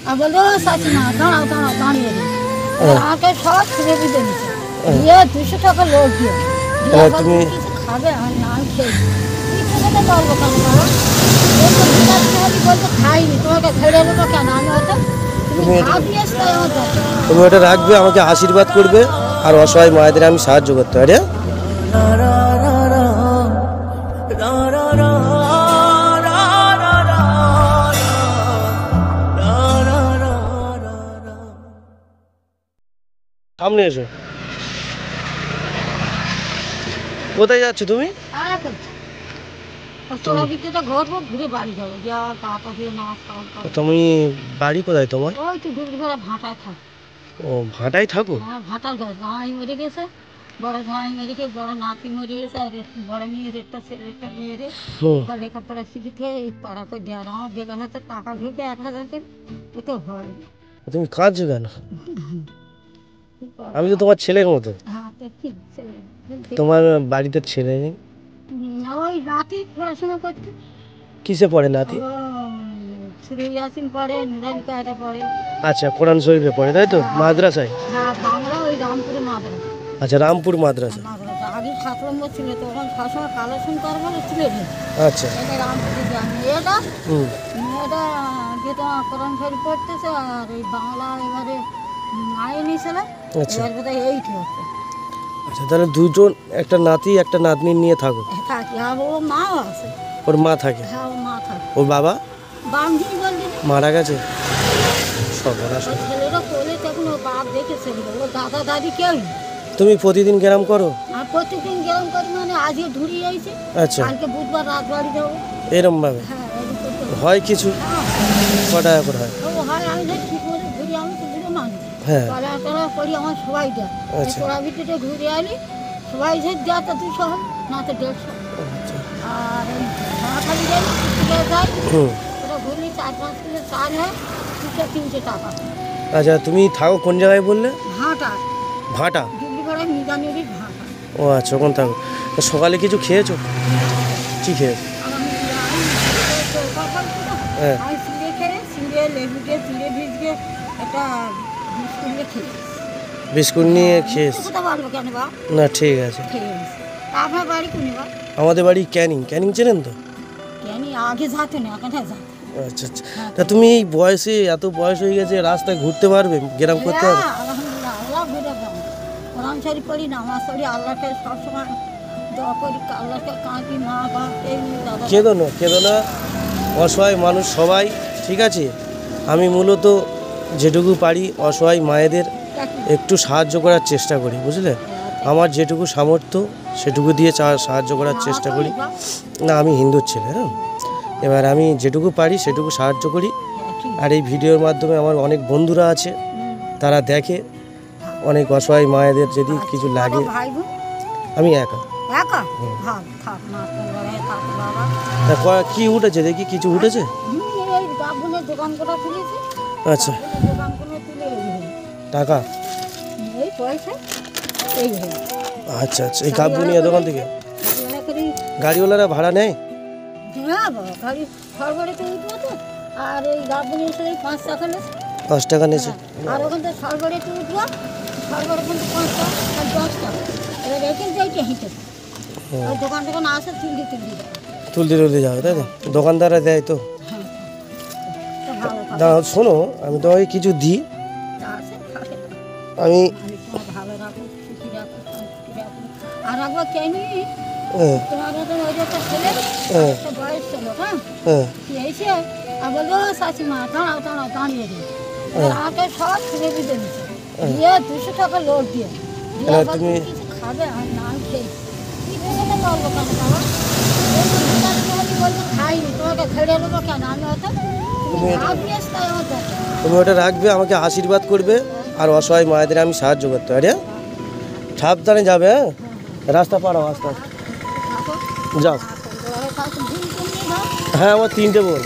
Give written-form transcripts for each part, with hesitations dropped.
আর বললো শাশুমা দাঁড়াও দাঁড়াও দাঁড়িয়ে দিই আগে সব ছেড়ে দিতে দিচ্ছে দিয়ে 200 টাকা লোক দিয়ে তুমি কিছু খাবে আর না খেয়ে কি খেতে পারবো কেন বাবা বলতো খাইনি তোমাকে ছেড়ে দেবো কেন আমি হয়তো তুমি ওটা রাখবে, আমাকে আশীর্বাদ করবে আর অসহায় মায়েদের আমি সাহায্য করতে পারি। সামনে এসো। কোথায় যাচ্ছ তুমি? তুমি বাড়ি কোথায় তোমার? ও ভাটায় থাকো? ভাটার ঘর জামাই মরে গেছে, বড় জামাই মরে গেছে, বড় নাতি মরে গেছে, আর বড় মেয়ের একটা ছেলে একটা মেয়েরে লেখাপড়া শিখে এই পাড়াতে দেওয়া আমার বেগান হাতে টাকা ঢুকে 1000 তো হয়। তুমি কাঁদছো কেন? আমি তো তোমার ছেলের মতো। তোমার বাড়িতে ছেলে নেই? ওই নাতি পড়াশোনা করতে। কিসে পড়ে নাতি? আচ্ছা, কোরআন শরীফে পড়ে তাই তো? মাদ্রাসায়? আচ্ছা, রামপুর মাদ্রাসা। আগে 7 নম্বর ছিল, তখন সবসময় কালেকশন করে বলে ছিল। আচ্ছা, মেয়েটা যেটা কোরআন শরীফ পড়তেছে আর এই বাংলা এবারে আইনি ছিল, এবার বোধহয় 8 হচ্ছে। আচ্ছা, তাহলে দুজন, একটা নাতি একটা নাতনি নিয়ে থাকো? থাকি। আর ওর মাও আছে। ওর মা থাকে? হ্যাঁ, ওর মা থাকে। ওর বাবা মারা গেছে? ছেলেরা কোলে তখন ওর বাপ দেখেছে, ওর দাদা দাদি কেউ। তুমি প্রতিদিন গ্রাম করো? আর প্রতিদিন গ্রাম করি মানে আজকে ঘুরিয়ে আইছি। আচ্ছা, কালকে বুধবার রাত বাড়ি যাবো। এরকম ভাবে? হ্যাঁ, হয় কিছু? কত টাকা করে হয়? আমি ঠিক করে ঘুরি, আমি তো ঘুরে মানুষ। হ্যাঁ, তারা করি আমার সবাই দেয়। তোরা ভিতরে ঘুরে আলি সবাই যে দেয় তা 200 হয়, না তো 150। আর এই খালি যাই যায় ওরা ঘুরলি 4-5 কিলো চাল হয়, 200-300 টাকা। আচ্ছা, তুমি থাকো কোন জায়গায় বললে? ভাটা। ভাটা? ডিগ্রিপাড়ায় মিজানুরি ভাটা। ও আচ্ছা, ওখানে থাকো। সকালে কিছু খেয়েছো? কি খেয়েছো? হ্যাঁ, আমি চিড়ে খেয়ে, চিড়ে লেবু দিয়ে চিড়ে ভিজিয়ে একটা বিস্কুট নিয়ে খেয়েছি। বিস্কুট নিয়ে খেয়েছি? না, ঠিক আছে। আপনার বাড়ি কোন? আমাদের বাড়ি ক্যানিং। ক্যানিং চেনেন তো? ক্যানিং আগে যেতে না, এখন যেতে। আচ্ছা আচ্ছা, তা তুমি এই বয়সে, এত বয়স হয়ে গেছে, রাস্তায় ঘুরতে পারবে, গ্রাম করতে পারবে? আলহামদুলিল্লাহ, আল্লাহ ঘুরে যাবো। কোরআন শরীফ পড়ি, নামাজ পড়ি, আল্লাহকে সবসময় দোয়া করি, আল্লাহকে কাঁদি, মা বাপ কেঁদো না, কেঁদো না, অসহায় মানুষ সবাই, ঠিক আছে? আমি মূলত যেটুকু পারি অসহায় মায়েদের একটু সাহায্য করার চেষ্টা করি, বুঝলে? আমার যেটুকু সামর্থ্য সেটুকু দিয়ে সাহায্য করার চেষ্টা করি। না, আমি হিন্দুর ছেলে। হ্যাঁ, এবার আমি যেটুকু পারি সেটুকু সাহায্য করি। আর এই ভিডিওর মাধ্যমে আমার অনেক বন্ধুরা আছে, তারা দেখে, অনেক অসহায় মায়েদের যদি কিছু লাগে। আমি একা। কি উঠেছে দেখি? কিছু উঠেছে? আচ্ছা, টাকা? আচ্ছা আচ্ছা, এই গাবগুনিয়া দোকান থেকে গাড়িওয়ালারা ভাড়া নেয়? আর এই গাবগুনিয়া 5 টাকা নেছে। 5 টাকা নেছে। আর ওখান থেকে সরবরাতে উঠবো, সরবরাহ কিন্তু 5 টাকা আর 10 টাকা। এবার রেখে যাইতে হেঁটে ওই দোকান থেকে আসে, তুলতে যাবে, তাই তো? দোকানদাররা দেয় তো? দাঁড়াও, শোনো, আমি তোমাকে কিছু দিই। আমি ভালো রাখো, খুশি রাখো, শান্তি রাখো। আর একবার কেনি তোমার একটা ছেলে, একটা বয়স ছিল, হ্যাঁ, এসে আর বললো শাশুমা দাঁড়াও দাঁড়াও দাঁড়িয়ে দিই আগে সব ছেড়ে দিতে দিচ্ছে দিয়ে 200 টাকা লোক দিয়ে তুমি কিছু খাবে আর না খেয়ে কি খেতে পারবো কেন বাবা? বললো খাইনি, তোমাকে ছেড়ে দেবো কেন আমি হয়তো। তুমি ওটা রাখবে, আমাকে আশীর্বাদ করবে আর অসহায় মায়েদের আমি সাহায্য করতে পারি। হ্যাঁ, সাবধানে যাবে। হ্যাঁ, রাস্তা পাড়াও, আস্তে আস্তে যাও। হ্যাঁ, আমার 3টে বোন।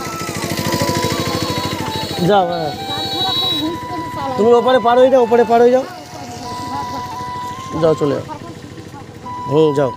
যাও। হ্যাঁ, তুমি ওপারে পার হয়ে যাও, ওপারে পার হয়ে যাও, যাও, চলে যাও। যাও।